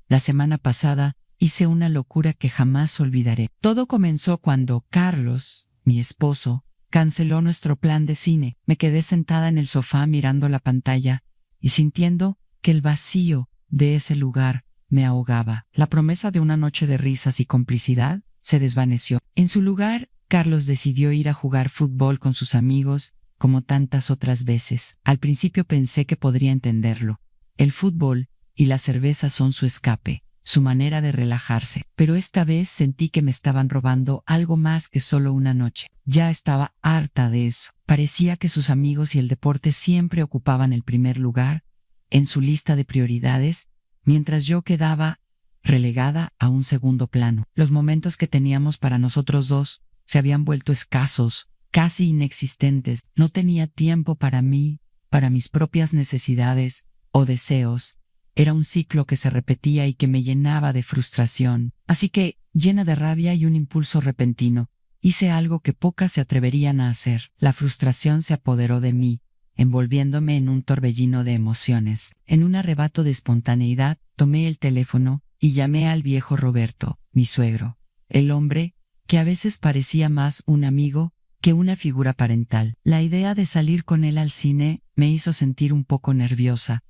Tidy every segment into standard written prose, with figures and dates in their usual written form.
La semana pasada hice una locura que jamás olvidaré. Todo comenzó cuando Carlos, mi esposo, canceló nuestro plan de cine. Me quedé sentada en el sofá mirando la pantalla y sintiendo que el vacío de ese lugar me ahogaba. La promesa de una noche de risas y complicidad se desvaneció. En su lugar, Carlos decidió ir a jugar fútbol con sus amigos, como tantas otras veces. Al principio pensé que podría entenderlo. El fútbol y la cerveza son su escape, su manera de relajarse. Pero esta vez sentí que me estaban robando algo más que solo una noche. Ya estaba harta de eso. Parecía que sus amigos y el deporte siempre ocupaban el primer lugar en su lista de prioridades, mientras yo quedaba relegada a un segundo plano. Los momentos que teníamos para nosotros dos se habían vuelto escasos, casi inexistentes. No tenía tiempo para mí, para mis propias necesidades o deseos. Era un ciclo que se repetía y que me llenaba de frustración. Así que, llena de rabia y un impulso repentino, hice algo que pocas se atreverían a hacer. La frustración se apoderó de mí, envolviéndome en un torbellino de emociones. En un arrebato de espontaneidad, tomé el teléfono y llamé al viejo Roberto, mi suegro, el hombre que a veces parecía más un amigo que una figura parental. La idea de salir con él al cine me hizo sentir un poco nerviosa,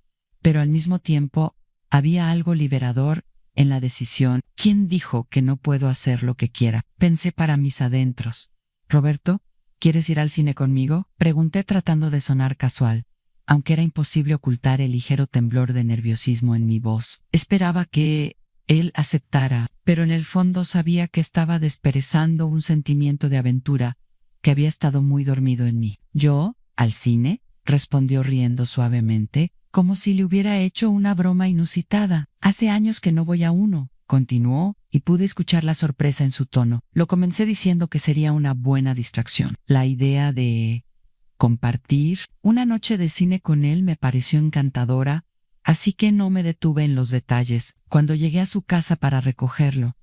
pero al mismo tiempo había algo liberador en la decisión. ¿Quién dijo que no puedo hacer lo que quiera? Pensé para mis adentros. Roberto, ¿quieres ir al cine conmigo? Pregunté tratando de sonar casual, aunque era imposible ocultar el ligero temblor de nerviosismo en mi voz. Esperaba que él aceptara, pero en el fondo sabía que estaba desperezando un sentimiento de aventura que había estado muy dormido en mí. ¿Yo? ¿Al cine? Respondió riendo suavemente, como si le hubiera hecho una broma inusitada. Hace años que no voy a uno, continuó, y pude escuchar la sorpresa en su tono. Lo comencé diciendo que sería una buena distracción. La idea de compartir una noche de cine con él me pareció encantadora, así que no me detuve en los detalles. Cuando llegué a su casa para recogerlo,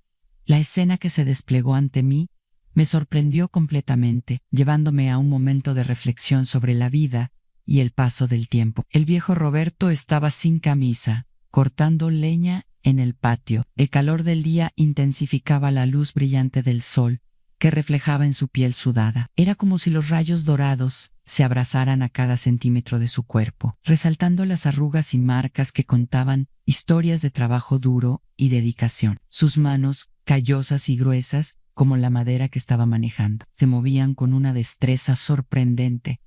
la escena que se desplegó ante mí me sorprendió completamente, llevándome a un momento de reflexión sobre la vida y el paso del tiempo. El viejo Roberto estaba sin camisa, cortando leña en el patio. El calor del día intensificaba la luz brillante del sol que reflejaba en su piel sudada. Era como si los rayos dorados se abrazaran a cada centímetro de su cuerpo, resaltando las arrugas y marcas que contaban historias de trabajo duro y dedicación. Sus manos, callosas y gruesas, como la madera que estaba manejando, se movían con una destreza sorprendente,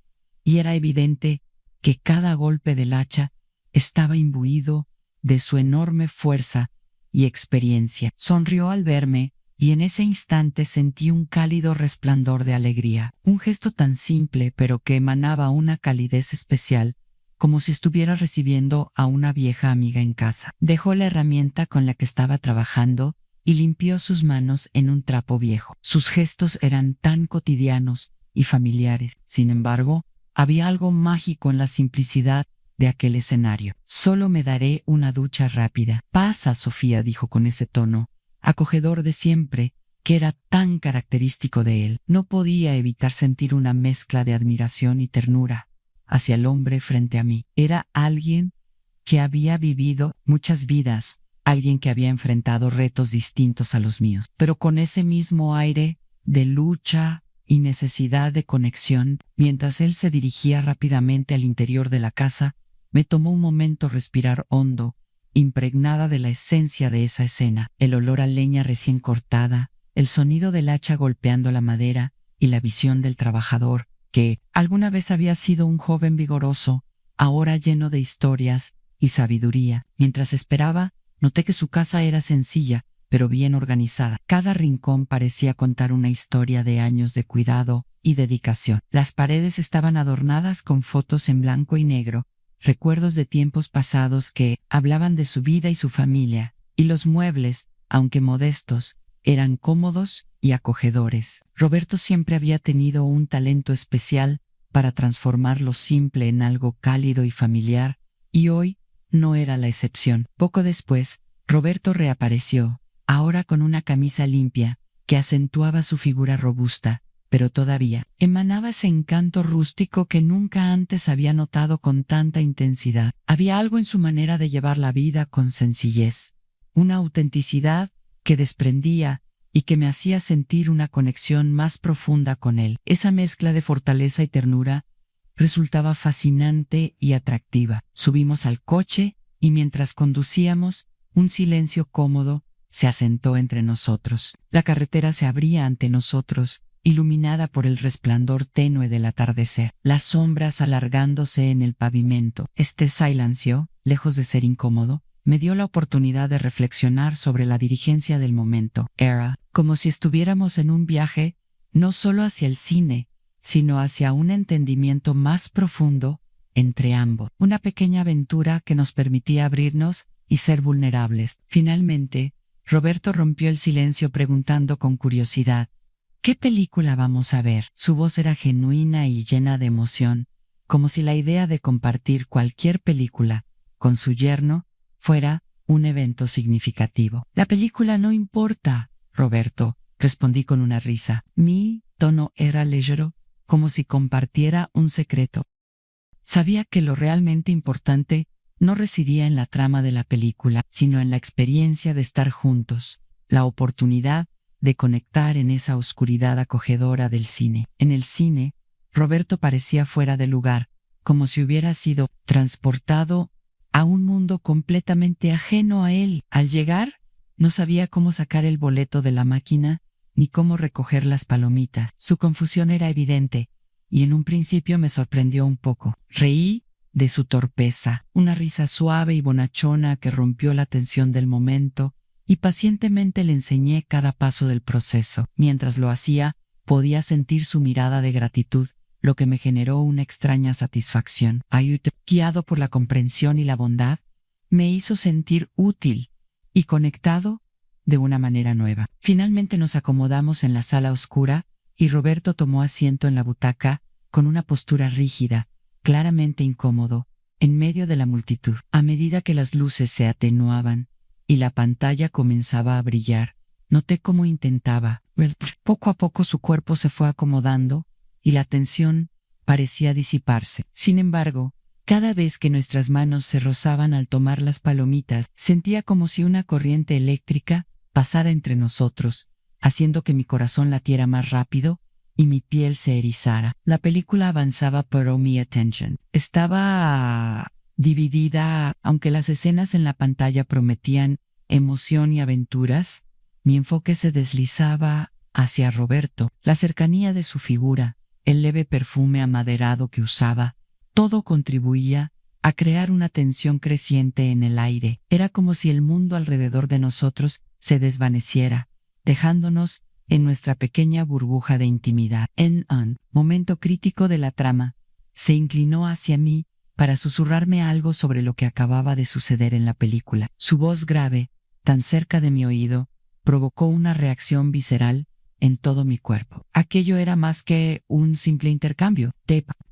y era evidente que cada golpe del hacha estaba imbuido de su enorme fuerza y experiencia. Sonrió al verme, y en ese instante sentí un cálido resplandor de alegría, un gesto tan simple pero que emanaba una calidez especial, como si estuviera recibiendo a una vieja amiga en casa. Dejó la herramienta con la que estaba trabajando y limpió sus manos en un trapo viejo. Sus gestos eran tan cotidianos y familiares. Sin embargo, había algo mágico en la simplicidad de aquel escenario. Solo me daré una ducha rápida. Pasa, Sofía, dijo con ese tono acogedor de siempre, que era tan característico de él. No podía evitar sentir una mezcla de admiración y ternura hacia el hombre frente a mí. Era alguien que había vivido muchas vidas, alguien que había enfrentado retos distintos a los míos, pero con ese mismo aire de lucha y necesidad de conexión. Mientras él se dirigía rápidamente al interior de la casa, me tomó un momento respirar hondo, impregnada de la esencia de esa escena, el olor a leña recién cortada, el sonido del hacha golpeando la madera y la visión del trabajador, que alguna vez había sido un joven vigoroso, ahora lleno de historias y sabiduría. Mientras esperaba, noté que su casa era sencilla, pero bien organizada. Cada rincón parecía contar una historia de años de cuidado y dedicación. Las paredes estaban adornadas con fotos en blanco y negro, recuerdos de tiempos pasados que hablaban de su vida y su familia, y los muebles, aunque modestos, eran cómodos y acogedores. Roberto siempre había tenido un talento especial para transformar lo simple en algo cálido y familiar, y hoy no era la excepción. Poco después, Roberto reapareció, ahora con una camisa limpia, que acentuaba su figura robusta, pero todavía emanaba ese encanto rústico que nunca antes había notado con tanta intensidad. Había algo en su manera de llevar la vida con sencillez, una autenticidad que desprendía y que me hacía sentir una conexión más profunda con él. Esa mezcla de fortaleza y ternura resultaba fascinante y atractiva. Subimos al coche y mientras conducíamos, un silencio cómodo se asentó entre nosotros. La carretera se abría ante nosotros, iluminada por el resplandor tenue del atardecer, las sombras alargándose en el pavimento. Este silencio, lejos de ser incómodo, me dio la oportunidad de reflexionar sobre la dirigencia del momento. Era como si estuviéramos en un viaje no solo hacia el cine, sino hacia un entendimiento más profundo entre ambos. Una pequeña aventura que nos permitía abrirnos y ser vulnerables. Finalmente, Roberto rompió el silencio preguntando con curiosidad: ¿qué película vamos a ver? Su voz era genuina y llena de emoción, como si la idea de compartir cualquier película con su yerno fuera un evento significativo. La película no importa, Roberto, respondí con una risa. Mi tono era ligero, como si compartiera un secreto. Sabía que lo realmente importante no residía en la trama de la película, sino en la experiencia de estar juntos, la oportunidad de conectar en esa oscuridad acogedora del cine. En el cine, Roberto parecía fuera de lugar, como si hubiera sido transportado a un mundo completamente ajeno a él. Al llegar, no sabía cómo sacar el boleto de la máquina ni cómo recoger las palomitas. Su confusión era evidente, y en un principio me sorprendió un poco. Reí de su torpeza, una risa suave y bonachona que rompió la tensión del momento, y pacientemente le enseñé cada paso del proceso. Mientras lo hacía, podía sentir su mirada de gratitud, lo que me generó una extraña satisfacción. Guiado por la comprensión y la bondad, me hizo sentir útil y conectado de una manera nueva. Finalmente nos acomodamos en la sala oscura y Roberto tomó asiento en la butaca con una postura rígida, claramente incómodo, en medio de la multitud. A medida que las luces se atenuaban y la pantalla comenzaba a brillar, noté cómo intentaba. Poco a poco su cuerpo se fue acomodando y la tensión parecía disiparse. Sin embargo, cada vez que nuestras manos se rozaban al tomar las palomitas, sentía como si una corriente eléctrica pasara entre nosotros, haciendo que mi corazón latiera más rápido y mi piel se erizara. La película avanzaba, pero mi atención estaba dividida. Aunque las escenas en la pantalla prometían emoción y aventuras, mi enfoque se deslizaba hacia Roberto. La cercanía de su figura, el leve perfume amaderado que usaba, todo contribuía a crear una tensión creciente en el aire. Era como si el mundo alrededor de nosotros se desvaneciera, dejándonos en nuestra pequeña burbuja de intimidad. En un momento crítico de la trama, se inclinó hacia mí para susurrarme algo sobre lo que acababa de suceder en la película. Su voz grave, tan cerca de mi oído, provocó una reacción visceral en todo mi cuerpo. Aquello era más que un simple intercambio.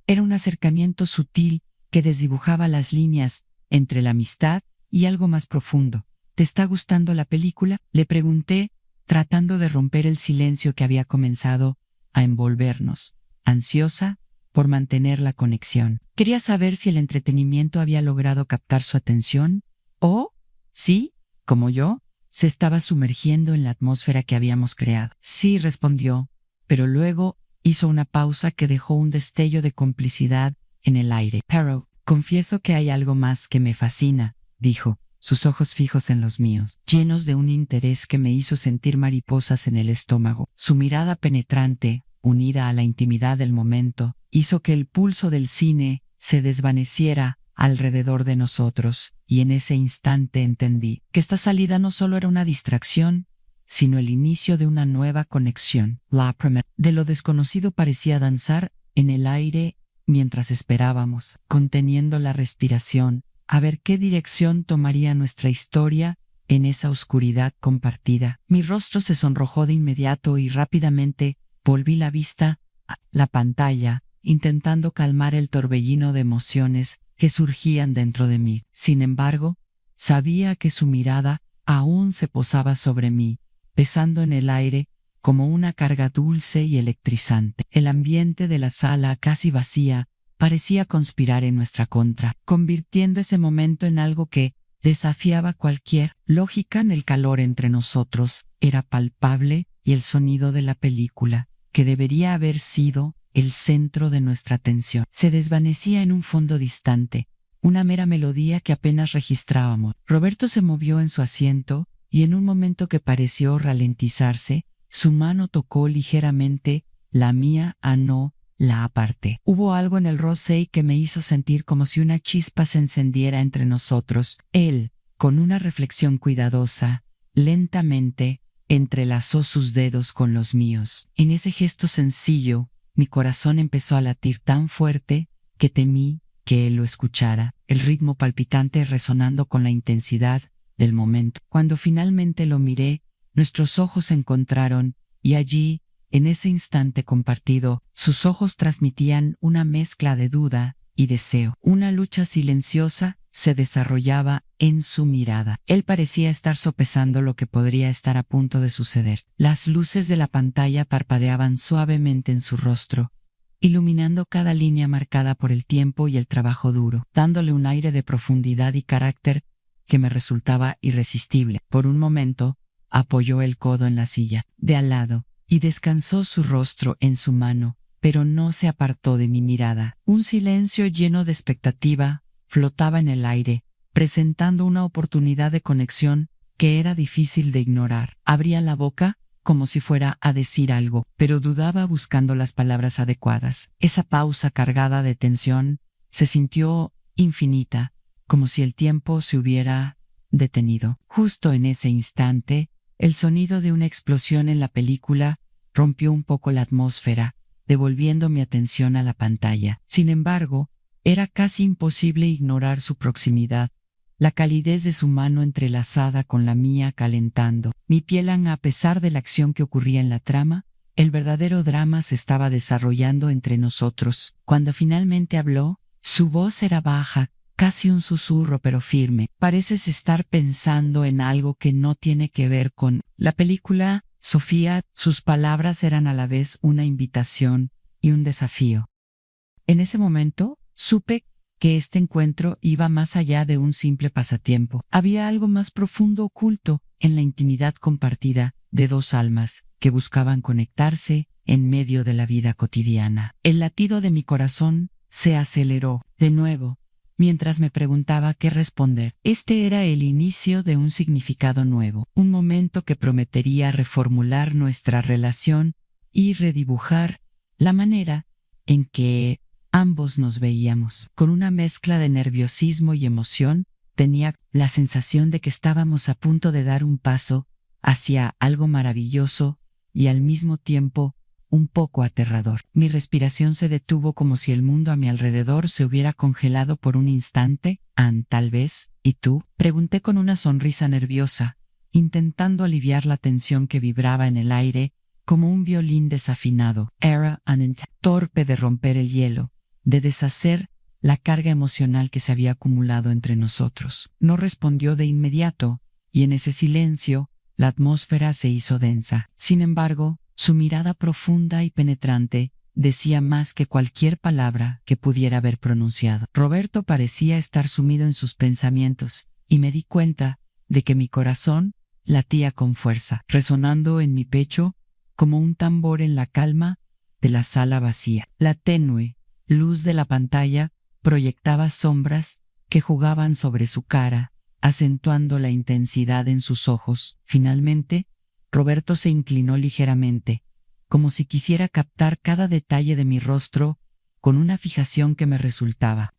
Era un acercamiento sutil que desdibujaba las líneas entre la amistad y algo más profundo. ¿Te está gustando la película?, le pregunté, tratando de romper el silencio que había comenzado a envolvernos, ansiosa por mantener la conexión. Quería saber si el entretenimiento había logrado captar su atención o, sí, como yo, se estaba sumergiendo en la atmósfera que habíamos creado. Sí, respondió, pero luego hizo una pausa que dejó un destello de complicidad en el aire. Pero, confieso que hay algo más que me fascina, dijo, sus ojos fijos en los míos, llenos de un interés que me hizo sentir mariposas en el estómago. Su mirada penetrante, unida a la intimidad del momento, hizo que el pulso del cine se desvaneciera alrededor de nosotros, y en ese instante entendí que esta salida no solo era una distracción, sino el inicio de una nueva conexión. La primera de lo desconocido parecía danzar en el aire mientras esperábamos, conteniendo la respiración, a ver qué dirección tomaría nuestra historia en esa oscuridad compartida. Mi rostro se sonrojó de inmediato y rápidamente volví la vista a la pantalla, intentando calmar el torbellino de emociones que surgían dentro de mí. Sin embargo, sabía que su mirada aún se posaba sobre mí, pesando en el aire como una carga dulce y electrizante. El ambiente de la sala, casi vacía, parecía conspirar en nuestra contra, convirtiendo ese momento en algo que desafiaba cualquier lógica. En el calor entre nosotros era palpable y el sonido de la película, que debería haber sido el centro de nuestra atención, se desvanecía en un fondo distante, una mera melodía que apenas registrábamos. Roberto se movió en su asiento y en un momento que pareció ralentizarse, su mano tocó ligeramente la mía. No la aparté. Hubo algo en el roce que me hizo sentir como si una chispa se encendiera entre nosotros. Él, con una reflexión cuidadosa, lentamente, entrelazó sus dedos con los míos. En ese gesto sencillo, mi corazón empezó a latir tan fuerte que temí que él lo escuchara, el ritmo palpitante resonando con la intensidad del momento. Cuando finalmente lo miré, nuestros ojos se encontraron y allí, en ese instante compartido, sus ojos transmitían una mezcla de duda y deseo. Una lucha silenciosa se desarrollaba en su mirada. Él parecía estar sopesando lo que podría estar a punto de suceder. Las luces de la pantalla parpadeaban suavemente en su rostro, iluminando cada línea marcada por el tiempo y el trabajo duro, dándole un aire de profundidad y carácter que me resultaba irresistible. Por un momento, apoyó el codo en la silla de al lado y descansó su rostro en su mano, pero no se apartó de mi mirada. Un silencio lleno de expectativa flotaba en el aire, presentando una oportunidad de conexión que era difícil de ignorar. Abría la boca como si fuera a decir algo, pero dudaba buscando las palabras adecuadas. Esa pausa cargada de tensión se sintió infinita, como si el tiempo se hubiera detenido. Justo en ese instante, el sonido de una explosión en la película rompió un poco la atmósfera, devolviendo mi atención a la pantalla. Sin embargo, era casi imposible ignorar su proximidad, la calidez de su mano entrelazada con la mía calentando mi piel. A pesar de la acción que ocurría en la trama, el verdadero drama se estaba desarrollando entre nosotros. Cuando finalmente habló, su voz era baja, casi un susurro pero firme. Pareces estar pensando en algo que no tiene que ver con la película, Sofía. Sus palabras eran a la vez una invitación y un desafío. En ese momento, supe que este encuentro iba más allá de un simple pasatiempo. Había algo más profundo oculto en la intimidad compartida de dos almas que buscaban conectarse en medio de la vida cotidiana. El latido de mi corazón se aceleró de nuevo mientras me preguntaba qué responder. Este era el inicio de un significado nuevo, un momento que prometería reformular nuestra relación y redibujar la manera en que ambos nos veíamos. Con una mezcla de nerviosismo y emoción, tenía la sensación de que estábamos a punto de dar un paso hacia algo maravilloso y al mismo tiempo un poco aterrador. Mi respiración se detuvo como si el mundo a mi alrededor se hubiera congelado por un instante. Ann, tal vez. ¿Y tú? Pregunté con una sonrisa nerviosa, intentando aliviar la tensión que vibraba en el aire como un violín desafinado. Era torpe de romper el hielo, de deshacer la carga emocional que se había acumulado entre nosotros. No respondió de inmediato, y en ese silencio, la atmósfera se hizo densa. Sin embargo, su mirada profunda y penetrante decía más que cualquier palabra que pudiera haber pronunciado. Roberto parecía estar sumido en sus pensamientos, y me di cuenta de que mi corazón latía con fuerza, resonando en mi pecho como un tambor en la calma de la sala vacía. La tenue luz de la pantalla proyectaba sombras que jugaban sobre su cara, acentuando la intensidad en sus ojos. Finalmente, Roberto se inclinó ligeramente, como si quisiera captar cada detalle de mi rostro con una fijación que me resultaba.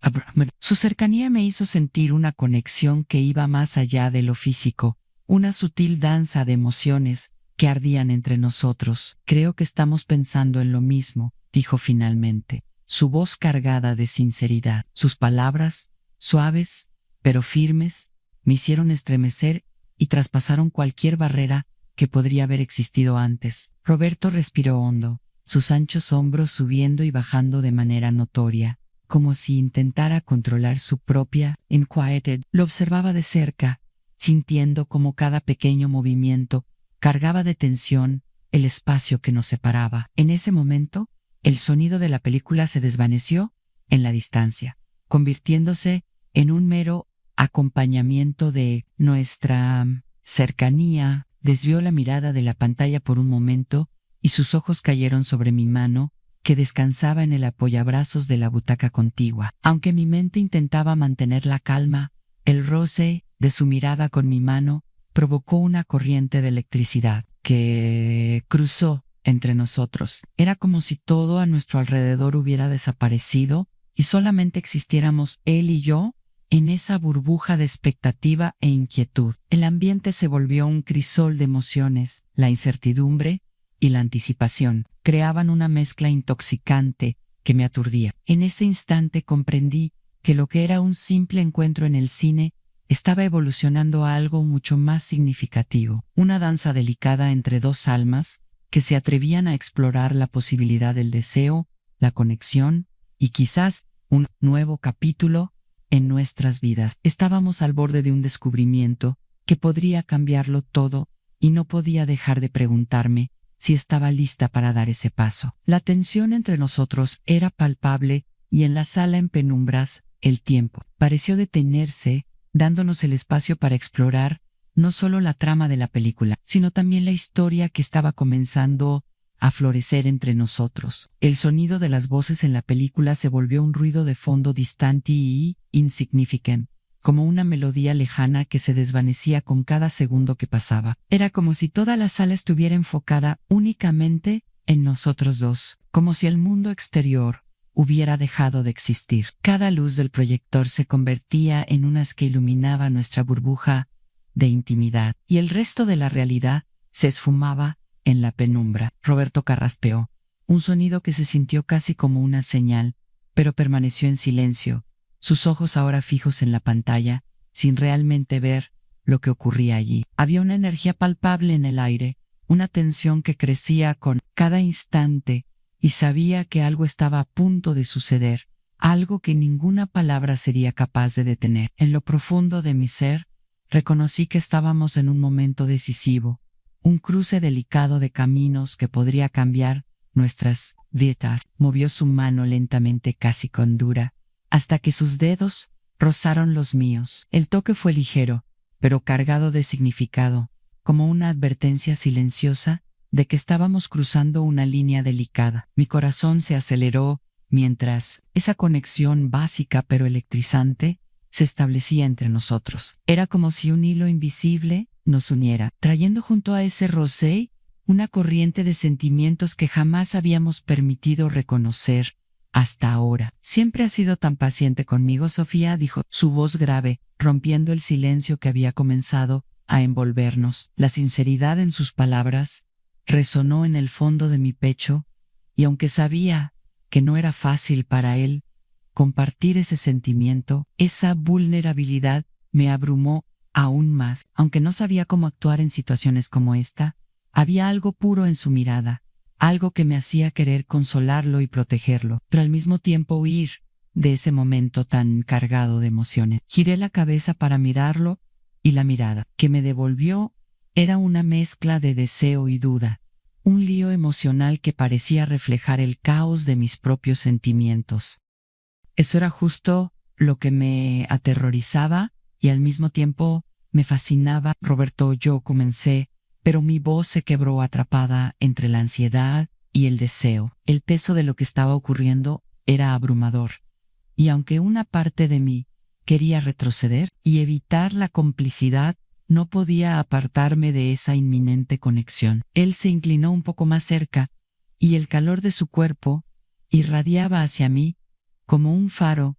Su cercanía me hizo sentir una conexión que iba más allá de lo físico, una sutil danza de emociones que ardían entre nosotros. Creo que estamos pensando en lo mismo, dijo finalmente, su voz cargada de sinceridad. Sus palabras, suaves pero firmes, me hicieron estremecer y traspasaron cualquier barrera que podría haber existido antes. Roberto respiró hondo, sus anchos hombros subiendo y bajando de manera notoria, como si intentara controlar su propia inquietud. Lo observaba de cerca, sintiendo como cada pequeño movimiento cargaba de tensión el espacio que nos separaba. En ese momento, el sonido de la película se desvaneció en la distancia, convirtiéndose en un mero acompañamiento de nuestra cercanía, desvió la mirada de la pantalla por un momento y sus ojos cayeron sobre mi mano, que descansaba en el apoyabrazos de la butaca contigua. Aunque mi mente intentaba mantener la calma, el roce de su mirada con mi mano provocó una corriente de electricidad que cruzó entre nosotros. Era como si todo a nuestro alrededor hubiera desaparecido y solamente existiéramos él y yo en esa burbuja de expectativa e inquietud. El ambiente se volvió un crisol de emociones, la incertidumbre y la anticipación creaban una mezcla intoxicante que me aturdía. En ese instante comprendí que lo que era un simple encuentro en el cine estaba evolucionando a algo mucho más significativo, una danza delicada entre dos almas que se atrevían a explorar la posibilidad del deseo, la conexión y quizás un nuevo capítulo en nuestras vidas. Estábamos al borde de un descubrimiento que podría cambiarlo todo y no podía dejar de preguntarme si estaba lista para dar ese paso. La tensión entre nosotros era palpable y en la sala en penumbras el tiempo pareció detenerse, dándonos el espacio para explorar no solo la trama de la película, sino también la historia que estaba comenzando a florecer entre nosotros. El sonido de las voces en la película se volvió un ruido de fondo distante y insignificante, como una melodía lejana que se desvanecía con cada segundo que pasaba. Era como si toda la sala estuviera enfocada únicamente en nosotros dos, como si el mundo exterior hubiera dejado de existir. Cada luz del proyector se convertía en unas que iluminaba nuestra burbuja de intimidad, y el resto de la realidad se esfumaba en la penumbra. Roberto carraspeó, un sonido que se sintió casi como una señal, pero permaneció en silencio, sus ojos ahora fijos en la pantalla, sin realmente ver lo que ocurría allí. Había una energía palpable en el aire, una tensión que crecía con cada instante, y sabía que algo estaba a punto de suceder, algo que ninguna palabra sería capaz de detener. En lo profundo de mi ser, reconocí que estábamos en un momento decisivo, un cruce delicado de caminos que podría cambiar nuestras vidas. Movió su mano lentamente, casi con dura, hasta que sus dedos rozaron los míos. El toque fue ligero, pero cargado de significado, como una advertencia silenciosa de que estábamos cruzando una línea delicada. Mi corazón se aceleró mientras esa conexión básica pero electrizante se establecía entre nosotros. Era como si un hilo invisible nos uniera, trayendo junto a ese roce una corriente de sentimientos que jamás habíamos permitido reconocer hasta ahora. Siempre has sido tan paciente conmigo, Sofía, dijo, su voz grave, rompiendo el silencio que había comenzado a envolvernos. La sinceridad en sus palabras resonó en el fondo de mi pecho, y aunque sabía que no era fácil para él compartir ese sentimiento, esa vulnerabilidad me abrumó aún más. Aunque no sabía cómo actuar en situaciones como esta, había algo puro en su mirada, algo que me hacía querer consolarlo y protegerlo, pero al mismo tiempo huir de ese momento tan cargado de emociones. Giré la cabeza para mirarlo, y la mirada que me devolvió era una mezcla de deseo y duda, un lío emocional que parecía reflejar el caos de mis propios sentimientos. Eso era justo lo que me aterrorizaba y al mismo tiempo me fascinaba. Roberto, yo comencé, pero mi voz se quebró atrapada entre la ansiedad y el deseo. El peso de lo que estaba ocurriendo era abrumador, y aunque una parte de mí quería retroceder y evitar la complicidad, no podía apartarme de esa inminente conexión. Él se inclinó un poco más cerca, y el calor de su cuerpo irradiaba hacia mí como un faro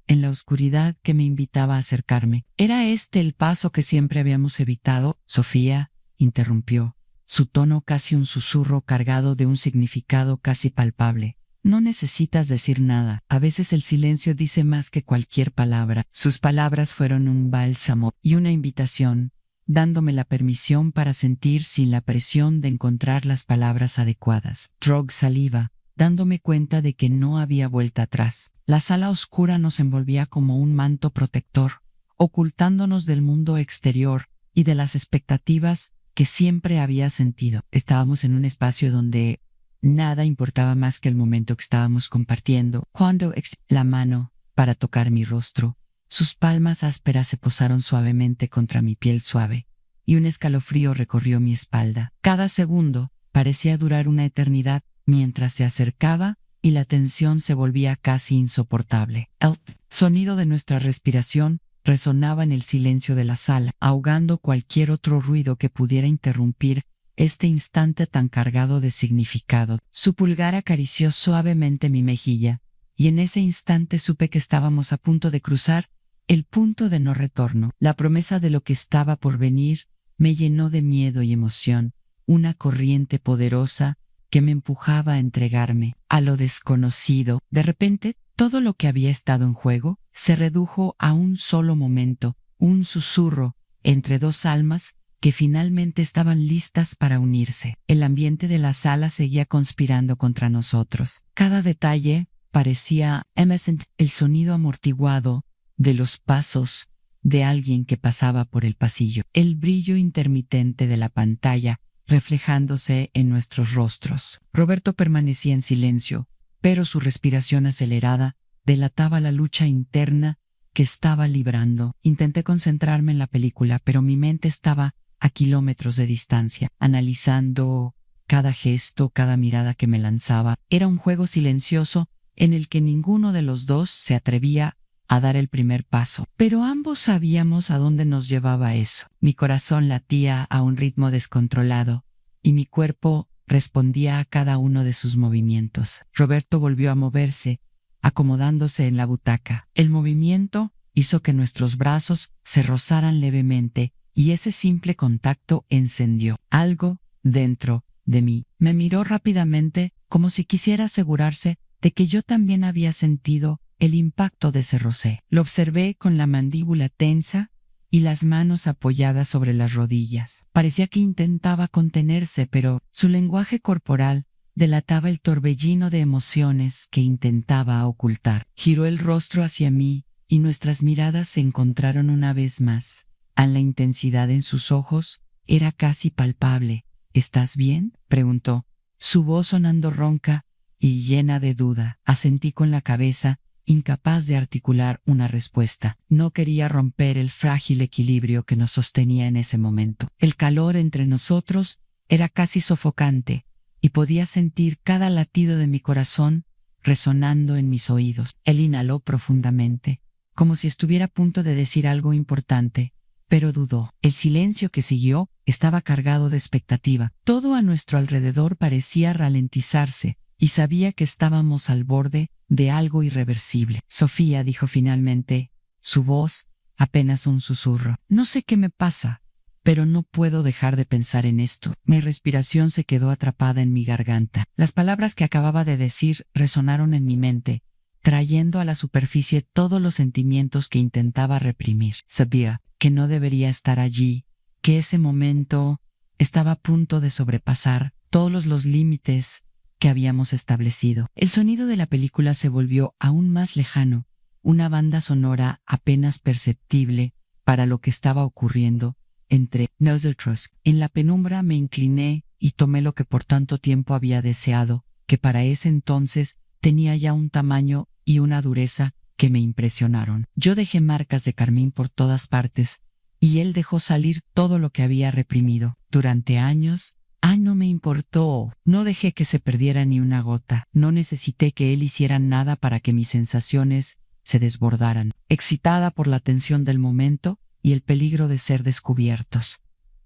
en la oscuridad que me invitaba a acercarme. ¿Era este el paso que siempre habíamos evitado? Sofía interrumpió, su tono casi un susurro cargado de un significado casi palpable. No necesitas decir nada. A veces el silencio dice más que cualquier palabra. Sus palabras fueron un bálsamo y una invitación, dándome la permisión para sentir sin la presión de encontrar las palabras adecuadas. Drog saliva, dándome cuenta de que no había vuelta atrás. La sala oscura nos envolvía como un manto protector, ocultándonos del mundo exterior y de las expectativas que siempre había sentido. Estábamos en un espacio donde nada importaba más que el momento que estábamos compartiendo. Cuando la mano para tocar mi rostro, Sus palmas ásperas se posaron suavemente contra mi piel suave, y un escalofrío recorrió mi espalda. Cada segundo parecía durar una eternidad mientras se acercaba y la tensión se volvía casi insoportable. El sonido de nuestra respiración resonaba en el silencio de la sala, ahogando cualquier otro ruido que pudiera interrumpir este instante tan cargado de significado. Su pulgar acarició suavemente mi mejilla, y en ese instante supe que estábamos a punto de cruzar el punto de no retorno. La promesa de lo que estaba por venir me llenó de miedo y emoción, una corriente poderosa que me empujaba a entregarme a lo desconocido. De repente, todo lo que había estado en juego se redujo a un solo momento, un susurro entre dos almas que finalmente estaban listas para unirse. El ambiente de la sala seguía conspirando contra nosotros. Cada detalle parecía evanescente, el sonido amortiguado de los pasos de alguien que pasaba por el pasillo, el brillo intermitente de la pantalla reflejándose en nuestros rostros. Roberto permanecía en silencio, pero su respiración acelerada delataba la lucha interna que estaba librando. Intenté concentrarme en la película, pero mi mente estaba a kilómetros de distancia, analizando cada gesto, cada mirada que me lanzaba. Era un juego silencioso en el que ninguno de los dos se atrevía a dar el primer paso, pero ambos sabíamos a dónde nos llevaba eso. Mi corazón latía a un ritmo descontrolado y mi cuerpo respondía a cada uno de sus movimientos. Roberto volvió a moverse, acomodándose en la butaca. El movimiento hizo que nuestros brazos se rozaran levemente y ese simple contacto encendió algo dentro de mí. Me miró rápidamente como si quisiera asegurarse de que yo también había sentido el impacto de ese roce. Lo observé con la mandíbula tensa y las manos apoyadas sobre las rodillas. Parecía que intentaba contenerse, pero su lenguaje corporal delataba el torbellino de emociones que intentaba ocultar. Giró el rostro hacia mí y nuestras miradas se encontraron una vez más. La intensidad en sus ojos era casi palpable. ¿Estás bien?, preguntó, su voz sonando ronca y llena de duda. Asentí con la cabeza, incapaz de articular una respuesta. No quería romper el frágil equilibrio que nos sostenía en ese momento. El calor entre nosotros era casi sofocante y podía sentir cada latido de mi corazón resonando en mis oídos. Él inhaló profundamente, como si estuviera a punto de decir algo importante, pero dudó. El silencio que siguió estaba cargado de expectativa. Todo a nuestro alrededor parecía ralentizarse y sabía que estábamos al borde de algo irreversible. Sofía, dijo finalmente, su voz apenas un susurro. No sé qué me pasa, pero no puedo dejar de pensar en esto. Mi respiración se quedó atrapada en mi garganta. Las palabras que acababa de decir resonaron en mi mente, trayendo a la superficie todos los sentimientos que intentaba reprimir. Sabía que no debería estar allí, que ese momento estaba a punto de sobrepasar todos los límites que habíamos establecido. El sonido de la película se volvió aún más lejano, una banda sonora apenas perceptible para lo que estaba ocurriendo entre nosotros. En la penumbra me incliné y tomé lo que por tanto tiempo había deseado, que para ese entonces tenía ya un tamaño y una dureza que me impresionaron. Yo dejé marcas de carmín por todas partes, y él dejó salir todo lo que había reprimido. Durante años, no me importó. No dejé que se perdiera ni una gota. No necesité que él hiciera nada para que mis sensaciones se desbordaran. Excitada por la tensión del momento y el peligro de ser descubiertos,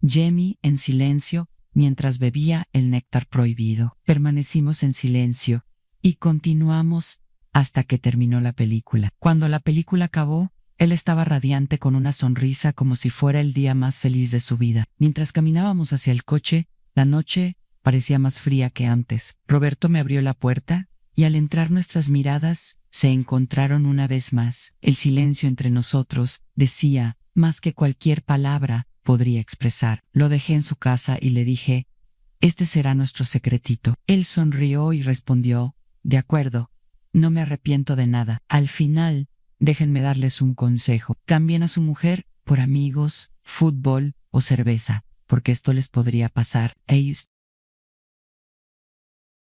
gemí en silencio mientras bebía el néctar prohibido. Permanecimos en silencio y continuamos hasta que terminó la película. Cuando la película acabó, él estaba radiante con una sonrisa como si fuera el día más feliz de su vida. Mientras caminábamos hacia el coche, la noche parecía más fría que antes. Roberto me abrió la puerta y al entrar nuestras miradas se encontraron una vez más. El silencio entre nosotros decía más que cualquier palabra podría expresar. Lo dejé en su casa y le dije, este será nuestro secretito. Él sonrió y respondió, de acuerdo, no me arrepiento de nada. Al final, déjenme darles un consejo. Cambien a su mujer por amigos, fútbol o cerveza, porque esto les podría pasar. Ellos